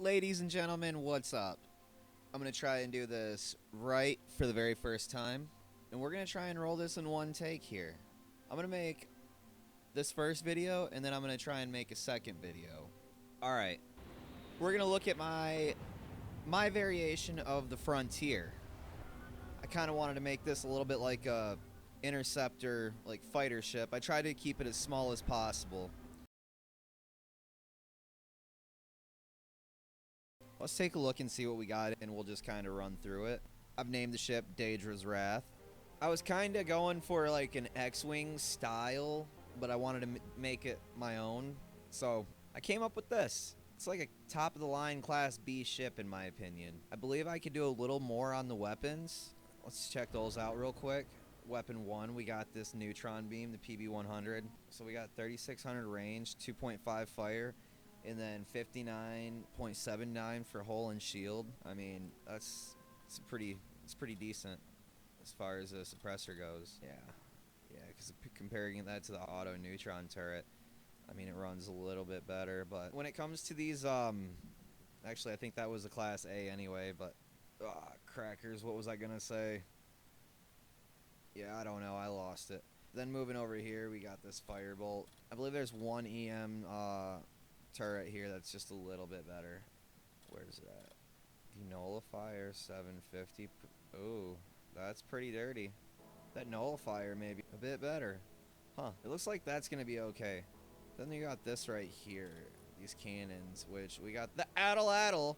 Ladies and gentlemen, what's up? I'm going to try and do this right for the very first time. And we're going to try and roll this in one take here. I'm going to make this first video, and then I'm going to try and make a second video. Alright. We're going to look at my variation of the Frontier. I kind of wanted to make this a little bit like a interceptor, like fighter ship. I tried to keep it as small as possible. Let's take a look and see what we got, and we'll just kind of run through it. I've named the ship Daedra's Wrath. I was kind of going for like an X-Wing style, but I wanted to make it my own. So I came up with this. It's like a top-of-the-line Class B ship, in my opinion. I believe I could do a little more on the weapons. Let's check those out real quick. Weapon 1, we got this neutron beam, the PB-100. So we got 3,600 range, 2.5 fire. And then 59.79 for hull and shield. I mean, it's pretty decent as far as the suppressor goes. Yeah, because comparing that to the auto neutron turret, I mean, it runs a little bit better. But when it comes to these, actually, I think that was a Class A anyway. But crackers, what was I gonna say? Yeah, I don't know. I lost it. Then moving over here, we got this firebolt. I believe there's one EM turret here that's just a little bit better. Where's it at? The nullifier 750. Ooh, that's pretty dirty. That nullifier may be a bit better. Huh, it looks like that's gonna be okay. Then you got this right here, these cannons, which we got the Addle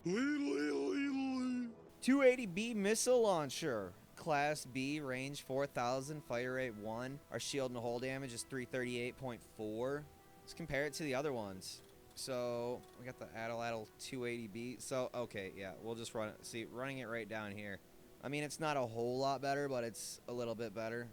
280B missile launcher. Class B, range 4,000, fire rate 1. Our shield and hull damage is 338.4. Let's compare it to the other ones. So we got the Addle 280B. So okay, yeah, we'll just run it. See, running it right down here. I mean, it's not a whole lot better, but it's a little bit better.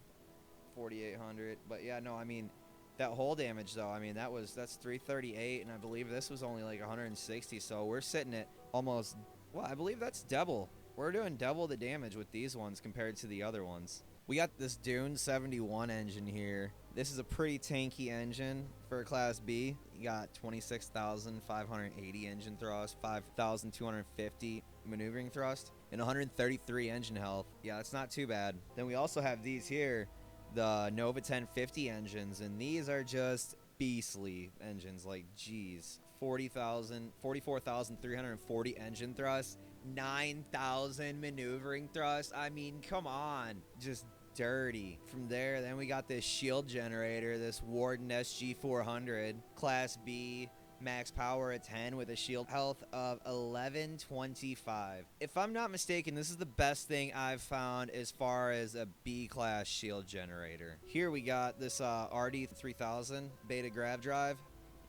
4,800. But yeah, no, I mean, that hull damage though. I mean, that's 338, and I believe this was only like 160. So we're sitting at almost. Well, I believe that's double. We're doing double the damage with these ones compared to the other ones. We got this Dune 71 engine here. This is a pretty tanky engine for a Class B. You got 26,580 engine thrust, 5,250 maneuvering thrust, and 133 engine health. Yeah, that's not too bad. Then we also have these here, the Nova 1050 engines, and these are just beastly engines. Like, geez, 44,340 engine thrust, 9,000 maneuvering thrust. I mean, come on, just dirty. From there, then we got this shield generator, this Warden SG400, Class B, max power at 10 with a shield health of 1125. If I'm not mistaken, this is the best thing I've found as far as a B-class shield generator. Here we got this RD3000 beta grav drive.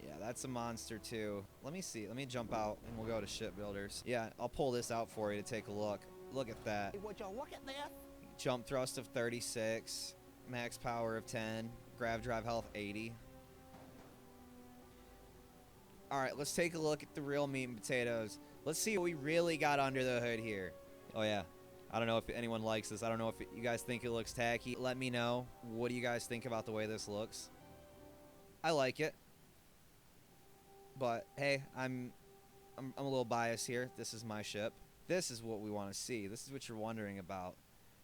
Yeah, that's a monster too. Let me see. Let me jump out and we'll go to shipbuilders. Yeah, I'll pull this out for you to take a look. Look at that. Hey, would y'all look at that? Jump thrust of 36, max power of 10, grav drive health 80. Alright, let's take a look at the real meat and potatoes. Let's see what we really got under the hood here. Oh yeah, I don't know if anyone likes this. I don't know if you guys think it looks tacky. Let me know. What do you guys think about the way this looks? I like it. But hey, I'm a little biased here. This is my ship. This is what we want to see. This is what you're wondering about.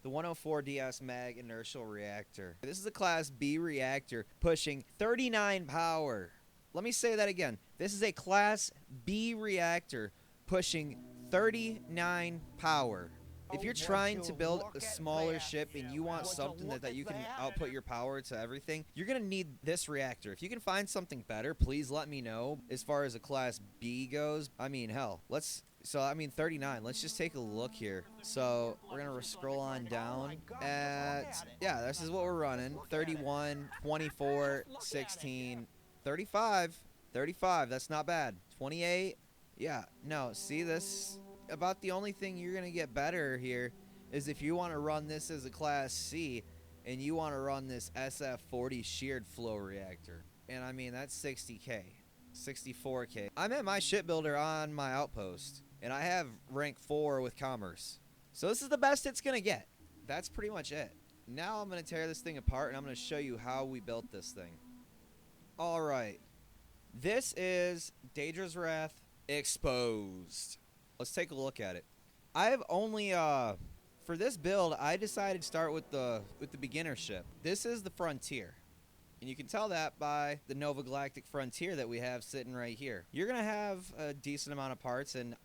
The 104DS Mag inertial reactor. This is a Class B reactor pushing 39 power. Let me say that again. This is a Class B reactor pushing 39 power. If you're trying to build a smaller ship and you want something that you can output your power to everything, you're going to need this reactor. If you can find something better, please let me know. As far as a Class B goes, I mean, hell, 39. Let's just take a look here. So we're going to scroll on down at, yeah, this is what we're running. 31, 24, 16, 35. 35, that's not bad. 28, yeah, no, see this? About the only thing you're going to get better here is if you want to run this as a Class C and you want to run this SF40 sheared flow reactor. And I mean, that's 60K, 64K. I'm at my shipbuilder on my outpost, and I have rank 4 with commerce. So this is the best it's going to get. That's pretty much it. Now I'm going to tear this thing apart, and I'm going to show you how we built this thing. All right. This is Daedra's Wrath exposed. Let's take a look at it. I've only for this build, I decided to start with the beginner ship. This is the Frontier. And you can tell that by the Nova Galactic Frontier that we have sitting right here. You're going to have a decent amount of parts, and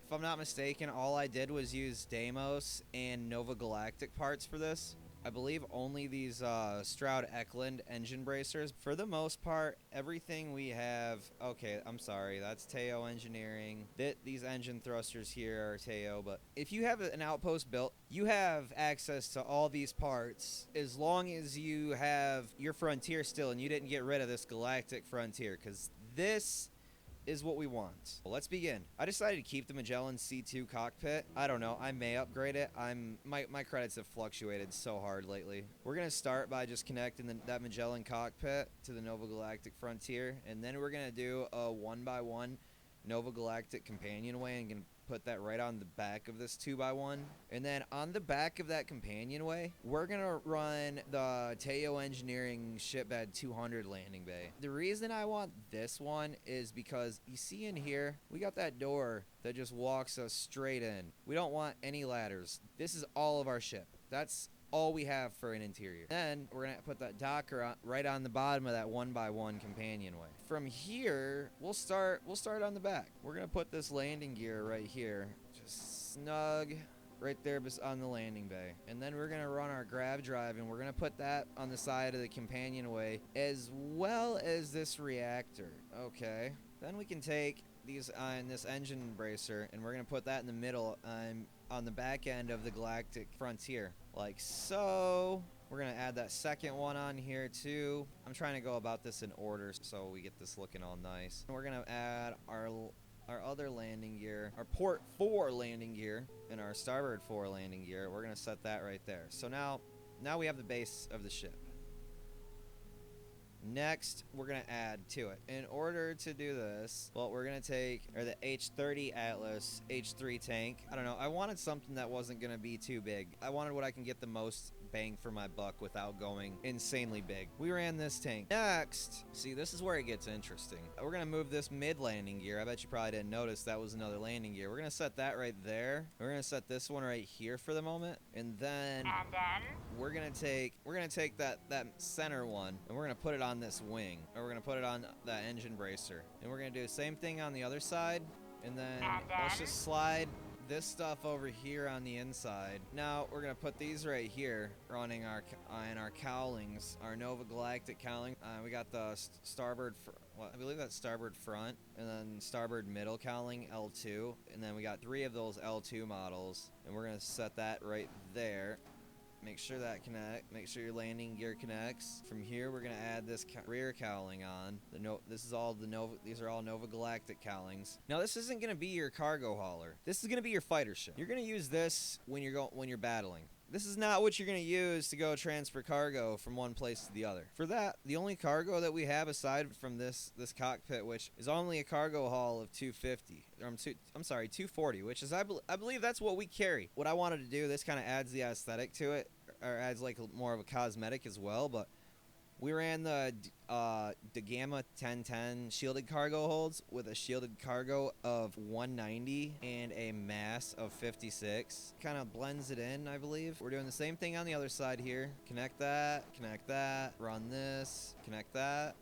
if I'm not mistaken, all I did was use Deimos and Nova Galactic parts for this. I believe only these Stroud Eklund engine bracers. For the most part, everything we have... Okay, I'm sorry. That's Teo Engineering. These engine thrusters here are Teo, but if you have an outpost built, you have access to all these parts as long as you have your Frontier still and you didn't get rid of this Galactic Frontier, because this is what we want. Well, let's begin. I decided to keep the Magellan C2 cockpit. I don't know. I may upgrade it. My credits have fluctuated so hard lately. We're going to start by just connecting that Magellan cockpit to the Nova Galactic Frontier, and then we're going to do a 1x1 Nova Galactic companionway and put that right on the back of this 2x1. And then on the back of that companionway, we're going to run the Teo Engineering Shipbed 200 landing bay. The reason I want this one is because you see in here, we got that door that just walks us straight in. We don't want any ladders. This is all of our ship. That's all we have for an interior. Then we're gonna put that docker right on the bottom of that 1x1 companionway. From here, we'll start on the back. We're gonna put this landing gear right here, just snug right there on the landing bay. And then we're gonna run our grav drive, and we're gonna put that on the side of the companionway as well as this reactor. Okay. Then we can take these on this engine bracer, and we're gonna put that in the middle on the back end of the Galactic Frontier, like so. We're gonna add that second one on here too. I'm trying to go about this in order so we get this looking all nice. And we're gonna add our other landing gear, our port 4 landing gear, and our starboard 4 landing gear. We're gonna set that right there. So now we have the base of the ship. Next, we're going to add to it. In order to do this, well, we're going to take the H30 Atlas H3 tank. I don't know. I wanted something that wasn't going to be too big. I wanted what I can get the most bang for my buck without going insanely big. We ran this tank. Next, see, this is where it gets interesting. We're going to move this mid landing gear. I bet you probably didn't notice that was another landing gear. We're going to set that right there. We're going to set this one right here for the moment. And then we're going to take that center one, and we're going to put it on this wing, or we're going to put it on that engine bracer. And we're going to do the same thing on the other side. And then let's just slide this stuff over here on the inside. Now we're gonna put these right here, running our cowlings, our Nova Galactic cowling. We got the starboard, well, I believe that's starboard front, and then starboard middle cowling L2, and then we got 3 of those L2 models, and we're gonna set that right there. Make sure that connect. Make sure your landing gear connects. From here, we're gonna add this rear cowling on. These are all Nova Galactic cowlings. Now, this isn't gonna be your cargo hauler. This is gonna be your fighter ship. You're gonna use this when you're battling. This is not what you're going to use to go transfer cargo from one place to the other. For that, the only cargo that we have aside from this cockpit, which is only a cargo haul of 240, which is, I believe that's what we carry. What I wanted to do, this kind of adds the aesthetic to it, or adds like more of a cosmetic as well, but we ran the Gamma 1010 shielded cargo holds with a shielded cargo of 190 and a mass of 56. Kind of blends it in, I believe. We're doing the same thing on the other side here. Connect that, run this, connect that,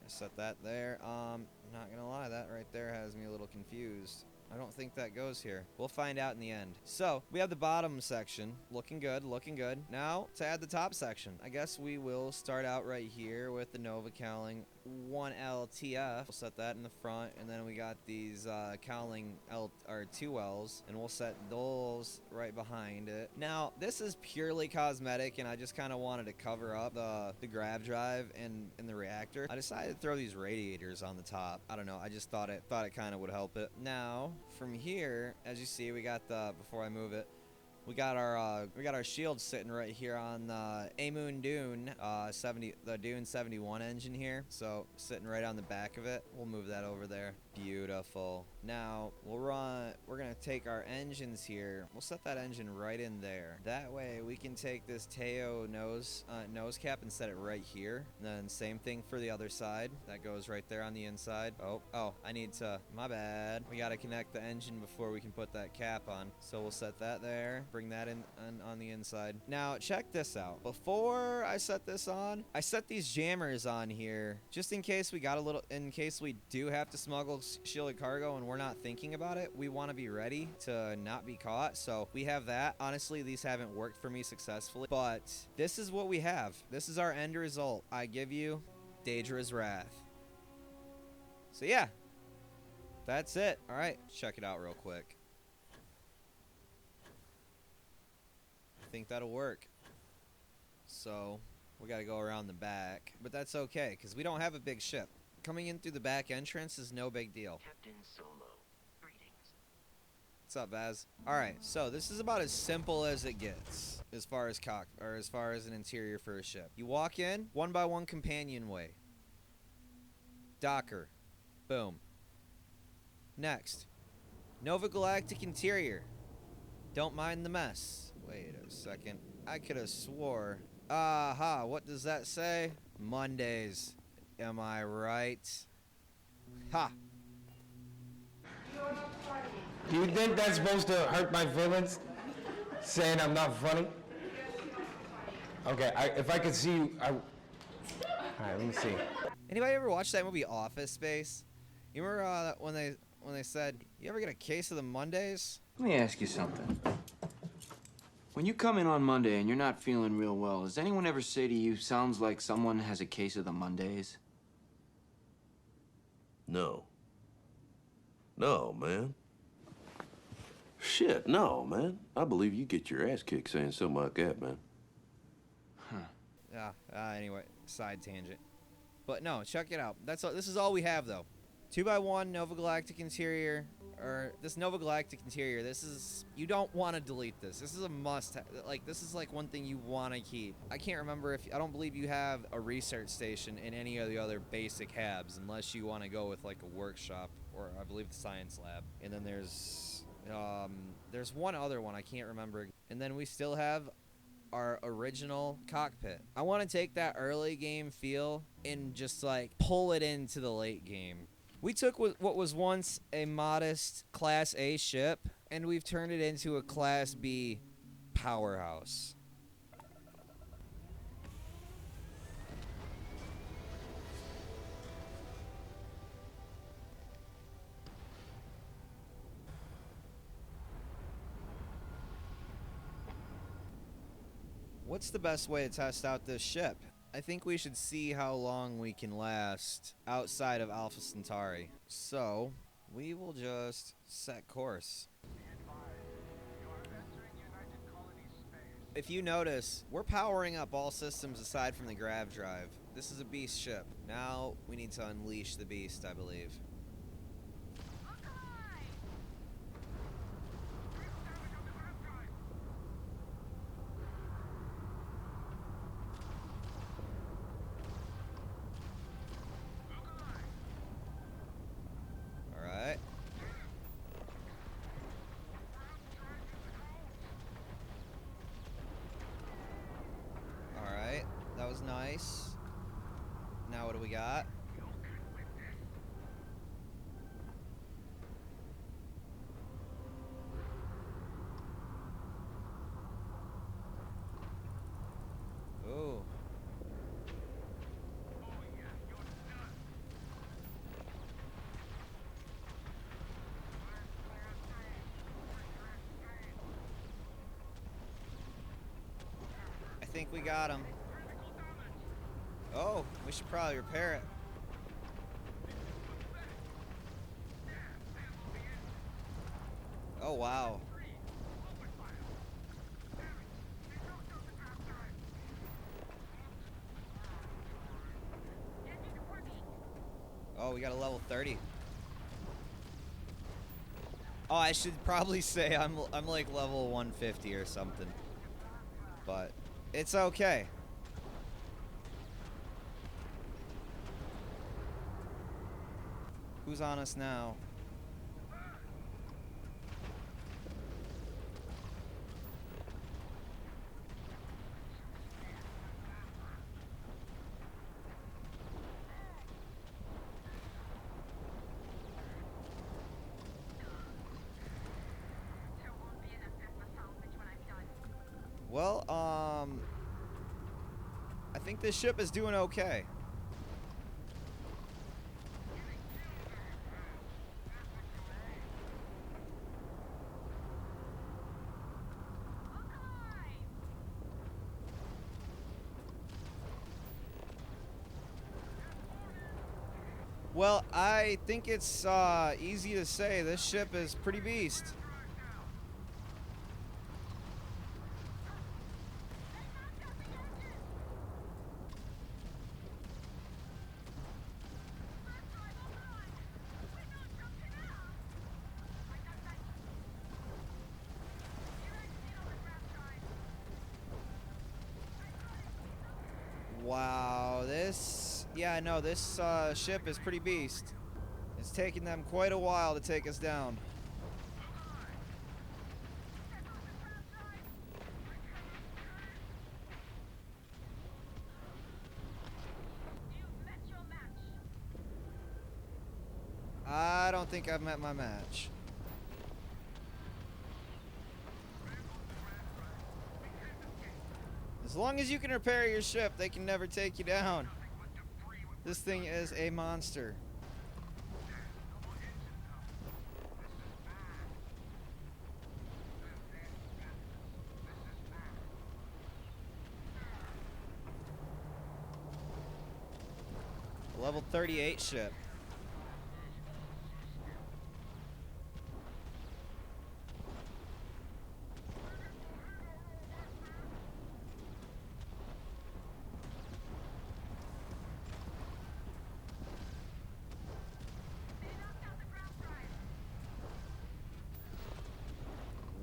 set that there. I'm not gonna lie, that right there has me a little confused. I don't think that goes here. We'll find out in the end. So, we have the bottom section. Looking good, looking good. Now, to add the top section. I guess we will start out right here with the Nova Cowling 1LTF. We'll set that in the front, and then we got these Cowling 2Ls, and we'll set those right behind it. Now, this is purely cosmetic, and I just kind of wanted to cover up the grav drive and the reactor. I decided to throw these radiators on the top. I don't know. I just thought it kind of would help it. Now, from here, as you see, we got before I move it, We got our shield sitting right here on the Amoon Dune 70, the Dune 71 engine here. So sitting right on the back of it. We'll move that over there. Beautiful. Now we're gonna take our engines here. We'll set that engine right in there. That way we can take this Teo nose cap and set it right here. And then same thing for the other side. That goes right there on the inside. Oh, I need to, my bad. We gotta connect the engine before we can put that cap on. So we'll set that there. Bring that in on the inside. Now check this out. Before I set this on, I set these jammers on here just in case we do have to smuggle shielded cargo and we're not thinking about it. We want to be ready to not be caught. So we have that. Honestly, these haven't worked for me successfully, but this is what we have. This is our end result. I give you Daedra's Wrath. So yeah, that's it. All right, check it out real quick. I think that'll work. So we got to go around the back, but that's okay because we don't have a big ship. Coming in through the back entrance is no big deal. Captain Solo, greetings. What's up, Vaz? All right, so this is about as simple as it gets as far as an interior for a ship. You walk in, 1x1 companionway. Docker. Boom. Next, Nova Galactic interior. Don't mind the mess. Wait a second. I could have swore. Aha, what does that say? Mondays. Am I right? Ha! Do you think that's supposed to hurt my feelings? Saying I'm not funny? Okay, if I could see you, Alright, let me see. Anybody ever watch that movie Office Space? You remember when they said, you ever get a case of the Mondays? Let me ask you something. When you come in on Monday and you're not feeling real well, does anyone ever say to you, sounds like someone has a case of the Mondays? No. No, man. Shit, no, man. I believe you get your ass kicked saying something like that, man. Huh. Yeah, anyway, side tangent. But no, check it out. This is all we have, though. 2x1 Nova Galactic interior, or this Nova Galactic interior, you don't want to delete this. This is a must, this is like one thing you want to keep. I can't remember I don't believe you have a research station in any of the other basic habs, unless you want to go with like a workshop, or I believe the science lab. And then there's one other one, I can't remember. And then we still have our original cockpit. I want to take that early game feel and just like pull it into the late game. We took what was once a modest Class A ship, and we've turned it into a Class B powerhouse. What's the best way to test out this ship? I think we should see how long we can last outside of Alpha Centauri. So, we will just set course. If you notice, we're powering up all systems aside from the grav drive. This is a beast ship. Now, we need to unleash the beast, I believe. Nice. Now what do we got? Ooh. I think we got him. Oh, we should probably repair it. Oh, wow. Oh, we got a level 30. Oh, I should probably say I'm like level 150 or something. But it's okay. Who's on us now? Well, I think this ship is doing okay. Well, I think it's easy to say this ship is pretty beast. Wow, yeah, no, this ship is pretty beast. It's taking them quite a while to take us down. I don't think I've met my match. As long as you can repair your ship, they can never take you down. This thing is a monster. Level 38 ship.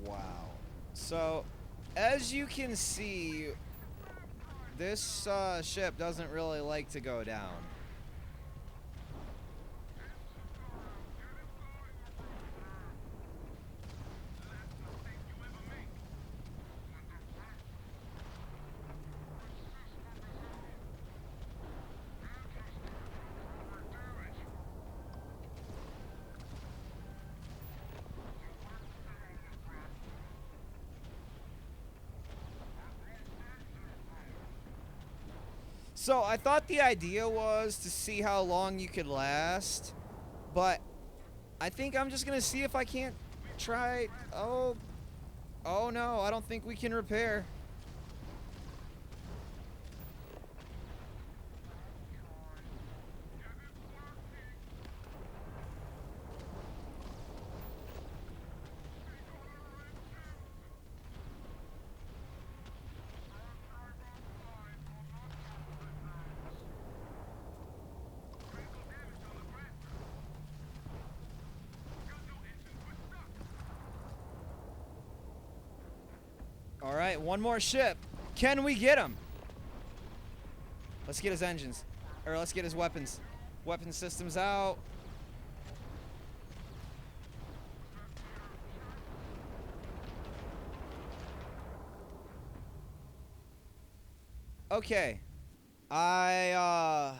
Wow. So, as you can see, this ship doesn't really like to go down. So I thought the idea was to see how long you could last, but I think I'm just gonna see if I can't try. Oh no, I don't think we can repair. All right, one more ship. Can we get him? Let's get his engines. Or let's get his weapons. Weapon systems out. Okay. I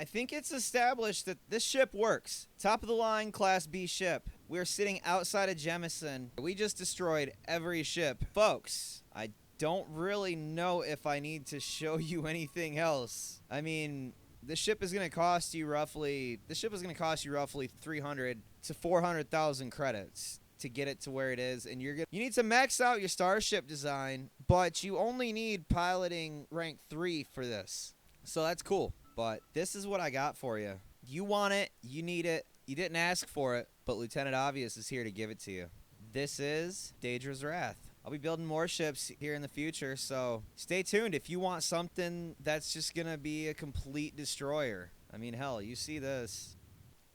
think it's established that this ship works. Top of the line Class B ship. We're sitting outside of Jemison. We just destroyed every ship. Folks, I don't really know if I need to show you anything else. I mean, this ship is going to cost you roughly 300 to 400,000 credits to get it to where it is, and you need to max out your starship design, but you only need piloting rank 3 for this. So that's cool. But this is what I got for you. You want it, you need it, you didn't ask for it, but Lieutenant Obvious is here to give it to you. This is Daedra's Wrath. I'll be building more ships here in the future, so stay tuned if you want something that's just gonna be a complete destroyer. I mean, hell, you see this.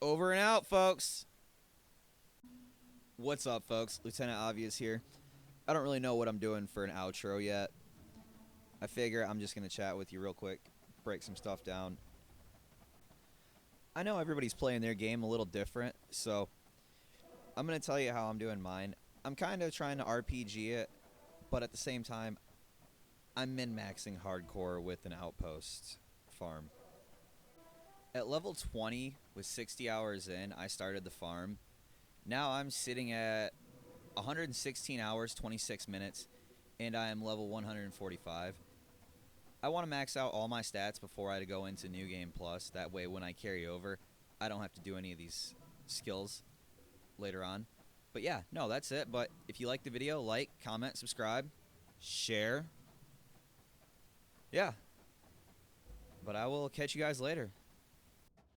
Over and out, folks. What's up, folks? Lieutenant Obvious here. I don't really know what I'm doing for an outro yet. I figure I'm just going to chat with you real quick, break some stuff down. I know everybody's playing their game a little different, so I'm going to tell you how I'm doing mine. I'm kind of trying to RPG it, but at the same time, I'm min-maxing hardcore with an outpost farm. At level 20, with 60 hours in, I started the farm. Now I'm sitting at 116 hours, 26 minutes, and I am level 145. I want to max out all my stats before I go into New Game Plus. That way, when I carry over, I don't have to do any of these skills later on. But yeah, no, that's it. But if you like the video, like, comment, subscribe, share. Yeah. But I will catch you guys later.